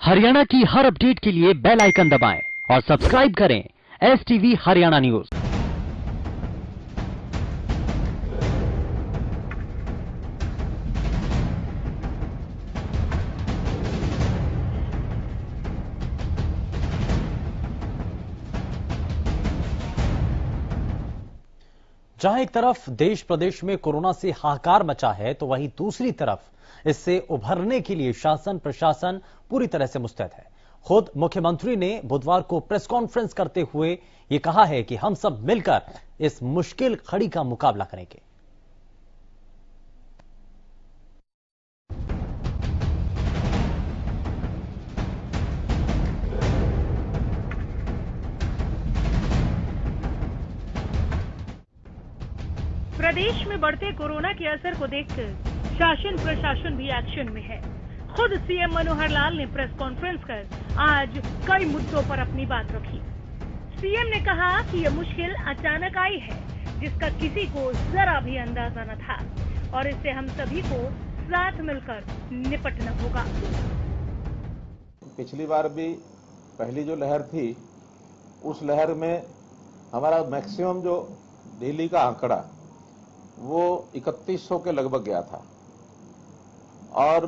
हरियाणा की हर अपडेट के लिए बेल आइकन दबाएं और सब्सक्राइब करें STV हरियाणा न्यूज। जहां एक तरफ देश प्रदेश में कोरोना से हाहाकार मचा है, तो वहीं दूसरी तरफ इससे उभरने के लिए शासन प्रशासन पूरी तरह से मुस्तैद है। खुद मुख्यमंत्री ने बुधवार को प्रेस कॉन्फ्रेंस करते हुए यह कहा है कि हम सब मिलकर इस मुश्किल घड़ी का मुकाबला करेंगे। प्रदेश में बढ़ते कोरोना के असर को देखकर शासन प्रशासन भी एक्शन में है। खुद सीएम मनोहर लाल ने प्रेस कॉन्फ्रेंस कर आज कई मुद्दों पर अपनी बात रखी। सीएम ने कहा कि यह मुश्किल अचानक आई है, जिसका किसी को जरा भी अंदाजा न था और इससे हम सभी को साथ मिलकर निपटना होगा। पिछली बार भी पहली जो लहर थी, उस लहर में हमारा मैक्सिमम जो डेली का आंकड़ा वो 3100 के लगभग गया था और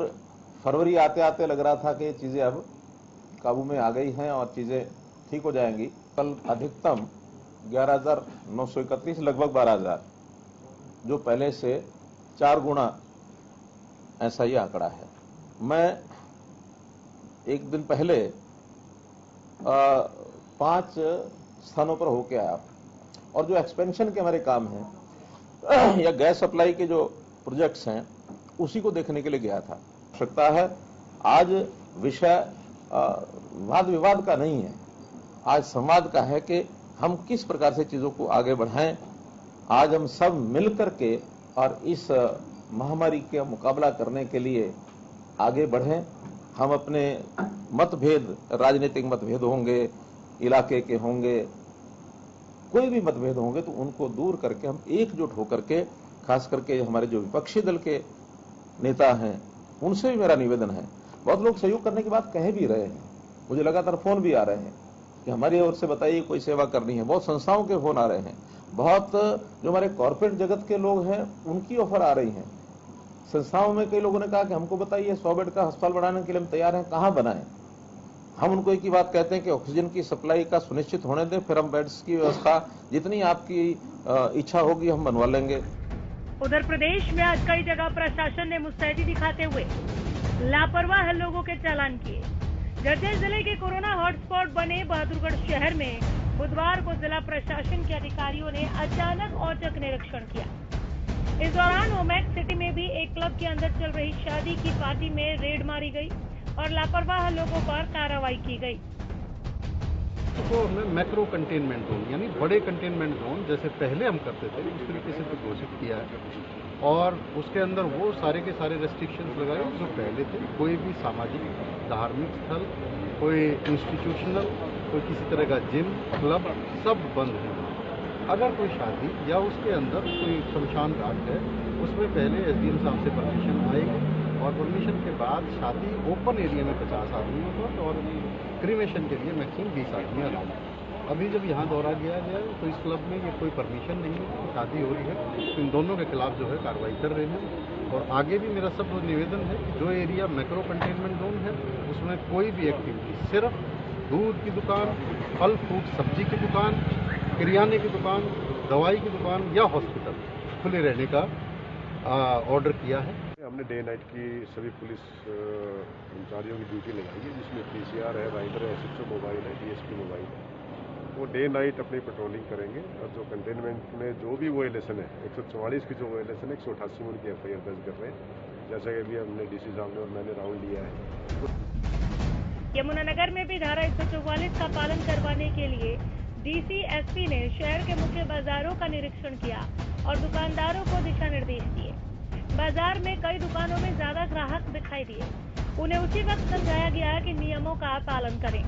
फरवरी आते आते लग रहा था कि चीजें अब काबू में आ गई हैं और चीजें ठीक हो जाएंगी। कल अधिकतम 11,931 लगभग 12,000, जो पहले से 4 गुना ऐसा ही आंकड़ा है। मैं एक दिन पहले 5 स्थानों पर होके आया और जो एक्सपेंशन के हमारे काम हैं या गैस सप्लाई के जो प्रोजेक्ट्स हैं उसी को देखने के लिए गया था। आवश्यकता है, आज विषय वाद विवाद का नहीं है, आज संवाद का है कि हम किस प्रकार से चीजों को आगे बढ़ाएं। आज हम सब मिल करके और इस महामारी का मुकाबला करने के लिए आगे बढ़ें। हम अपने मतभेद, राजनीतिक मतभेद होंगे, इलाके के होंगे, कोई भी मतभेद होंगे तो उनको दूर करके हम एकजुट होकर के, खास करके हमारे जो विपक्षी दल के नेता हैं उनसे भी मेरा निवेदन है। बहुत लोग सहयोग करने की बात कह भी रहे हैं, मुझे लगातार फोन भी आ रहे हैं कि हमारी ओर से बताइए कोई सेवा करनी है। बहुत संस्थाओं के फोन आ रहे हैं, बहुत जो हमारे कॉर्पोरेट जगत के लोग हैं उनकी ऑफर आ रही है। संस्थाओं में कई लोगों ने कहा कि हमको बताइए 100 बेड का अस्पताल बनाने के लिए हम तैयार हैं, कहां बनाएं। हम उनको एक ही बात कहते हैं कि ऑक्सीजन की सप्लाई का सुनिश्चित होने दें, फिर हम बेड्स की व्यवस्था जितनी आपकी इच्छा होगी हम बनवा लेंगे। उधर प्रदेश में आज कई जगह प्रशासन ने मुस्तैदी दिखाते हुए लापरवाह लोगों के चालान किए। झज्जर जिले के कोरोना हॉटस्पॉट बने बहादुरगढ़ शहर में बुधवार को जिला प्रशासन के अधिकारियों ने अचानक औचक निरीक्षण किया। इस दौरान ओमैक्स सिटी में भी एक क्लब के अंदर चल रही शादी की पार्टी में रेड मारी गई और लापरवाह लोगों पर कार्रवाई की गई। तो हमने मैक्रो कंटेनमेंट जोन यानी बड़े कंटेनमेंट जोन जैसे पहले हम करते थे उस तरीके से तो घोषित किया है और उसके अंदर वो सारे के सारे रेस्ट्रिक्शंस लगाए जो पहले थे। कोई भी सामाजिक धार्मिक स्थल, कोई इंस्टीट्यूशनल, कोई किसी तरह का जिम, क्लब, सब बंद है। अगर कोई शादी या उसके अंदर कोई शमशान घाट है उसमें पहले SDM साहब से परमिशन आएगी और परमिशन के बाद शादी ओपन एरिया में 50 आदमियों पर और क्रीमेशन के लिए मैक्सिमम 20 आदमी अलाउड। अभी जब यहाँ दौरा किया गया तो इस क्लब में ये कोई परमिशन नहीं है, शादी हो रही है, तो इन दोनों के खिलाफ जो है कार्रवाई कर रहे हैं। और आगे भी मेरा सब निवेदन है कि जो एरिया मैक्रो कंटेनमेंट जोन है उसमें कोई भी एक्टिविटी, सिर्फ दूध की दुकान, फल फ्रूट सब्जी की दुकान, किराने की दुकान, दवाई की दुकान या हॉस्पिटल खुले रहने का ऑर्डर किया है। हमने डे नाइट की सभी पुलिस कर्मचारियों की ड्यूटी लगाई है, जिसमें PCR है, राइडर है, SHO मोबाइल है, DSP मोबाइल है। वो डे नाइट अपनी पेट्रोलिंग करेंगे और जो कंटेनमेंट में जो भी वायलेशन है, 144 की जो वायलेशन है 188 में उनकी FIR दर्ज कर रहे हैं। जैसा कि अभी हमने DC साहब ने और मैंने राउंड लिया है। यमुनानगर में भी धारा 144 का पालन करवाने के लिए DC SP ने शहर के मुख्य बाजारों का निरीक्षण किया और दुकानदारों को दिशा निर्देश दिए। बाजार में कई दुकानों में ज्यादा ग्राहक दिखाई दिए, उन्हें उसी वक्त समझाया गया कि नियमों का पालन करें।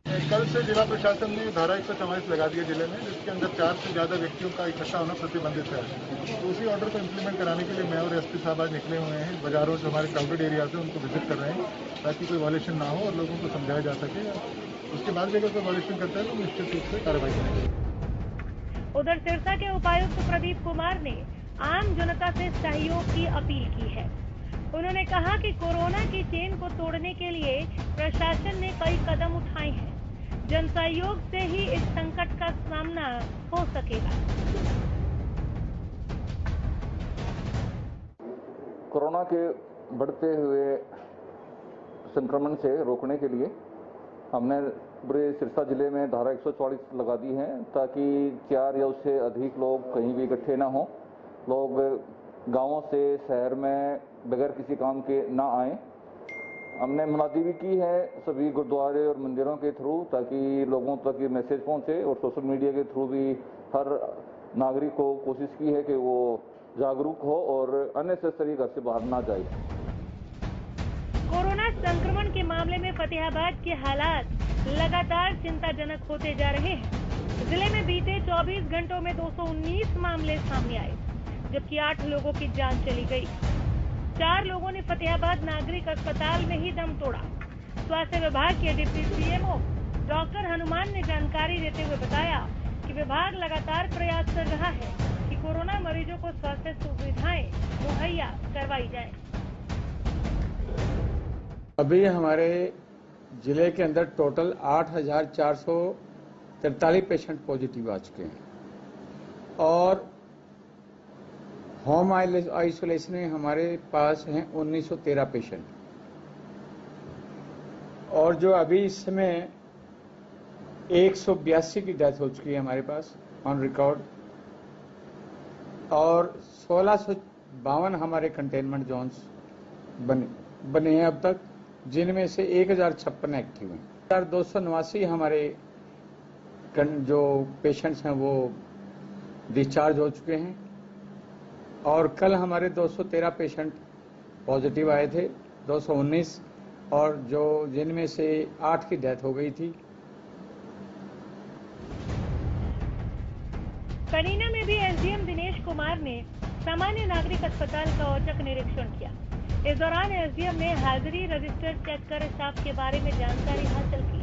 कल से जिला प्रशासन ने धारा 144 लगा दिया जिले में, जिसके अंदर 4 से ज्यादा व्यक्तियों का इकट्ठा होना प्रतिबंधित है। तो उसी ऑर्डर को इम्प्लीमेंट कराने के लिए मैं और एसपी साहब आज निकले हुए हैं। बाजारों जो हमारे क्राउडेड एरियाज हैं उनको विजिट कर रहे हैं ताकि कोई वॉल्यूशन ना हो और लोगों को समझाया जा सके। उसके बाद भी अगर कोई वॉल्यूशन करता है तो निश्चित रूप से कार्रवाई करेंगे। उधर सिरसा के उपायुक्त प्रदीप कुमार ने आम जनता से सहयोग की अपील की है। उन्होंने कहा कि कोरोना की चेन को तोड़ने के लिए प्रशासन ने कई कदम उठाए हैं। जन सहयोग से ही इस संकट का सामना हो सकेगा। कोरोना के बढ़ते हुए संक्रमण से रोकने के लिए हमने पूरे सिरसा जिले में धारा 144 लगा दी है ताकि 4 या उससे अधिक लोग कहीं भी इकट्ठे ना हो। लोग गांवों से शहर में बगैर किसी काम के ना आए। हमने मुनादी भी की है सभी गुरुद्वारे और मंदिरों के थ्रू ताकि लोगों तक ये मैसेज पहुंचे, और सोशल मीडिया के थ्रू भी हर नागरिक को कोशिश की है कि वो जागरूक हो और अननेसेसरी घर से बाहर ना जाए। कोरोना संक्रमण के मामले में फतेहाबाद के हालात लगातार चिंताजनक होते जा रहे हैं। जिले में बीते 24 घंटों में 219 मामले सामने आए, जबकि 8 लोगों की जान चली गई। 4 लोगों ने फतेहाबाद नागरिक अस्पताल में ही दम तोड़ा। स्वास्थ्य विभाग के डिप्टी सीएमओ डॉक्टर हनुमान ने जानकारी देते हुए बताया कि विभाग लगातार प्रयास कर रहा है कि कोरोना मरीजों को स्वास्थ्य सुविधाएं मुहैया करवाई जाए। अभी हमारे जिले के अंदर टोटल 8,443 पेशेंट पॉजिटिव आ चुके हैं और होम आइसोलेशन में हमारे पास हैं 1913 पेशेंट, और जो अभी इस समय 182 की डेथ हो चुकी है हमारे पास ऑन रिकॉर्ड, और 1652 हमारे कंटेनमेंट जोन्स बने हैं अब तक, जिनमें से 1056 एक्टिव हैं। 1289 हमारे जो पेशेंट्स हैं वो डिस्चार्ज हो चुके हैं, और कल हमारे 213 पेशेंट पॉजिटिव आए थे, 219, और जो जिनमें से 8 की डेथ हो गई थी। कनीना में भी एसडीएम दिनेश कुमार ने सामान्य नागरिक अस्पताल का औचक निरीक्षण किया। इस दौरान एसडीएम ने हाजिरी रजिस्टर चेक कर स्टाफ के बारे में जानकारी हासिल की।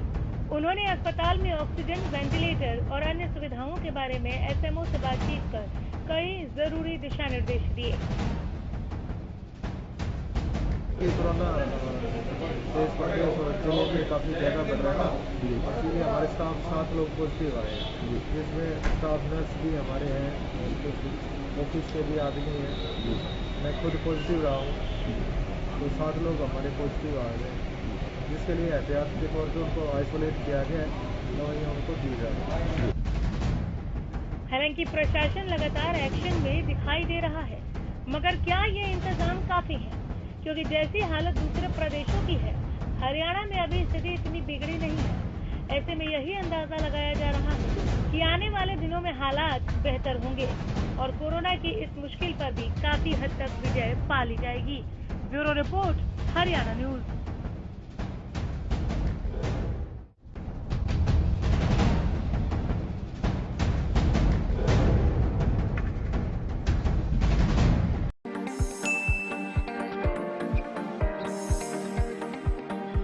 उन्होंने अस्पताल में ऑक्सीजन, वेंटिलेटर और अन्य सुविधाओं के बारे में एसएमओ से बातचीत कर कई जरूरी दिशा निर्देश दिए। कोरोना देश प्रदेश और जिलों में काफ़ी ज़्यादा बढ़ रहा है, इसलिए हमारे स्टाफ 7 लोग पॉजिटिव आए हैं, जिसमें स्टाफ नर्स भी हमारे हैं, ऑफिस के भी आदमी हैं, मैं खुद पॉजिटिव रहा हूँ, तो 7 लोग हमारे पॉजिटिव आ गए, जिसके लिए एहतियात के तौर पर उनको आइसोलेट किया गया है, दवाइयाँ उनको दी जा रही है। हालांकि प्रशासन लगातार एक्शन में दिखाई दे रहा है, मगर क्या ये इंतजाम काफी है? क्योंकि जैसी हालत दूसरे प्रदेशों की है, हरियाणा में अभी स्थिति इतनी बिगड़ी नहीं है। ऐसे में यही अंदाजा लगाया जा रहा है कि आने वाले दिनों में हालात बेहतर होंगे और कोरोना की इस मुश्किल पर भी काफी हद तक विजय पा ली जाएगी। Bureau report, Haryana news.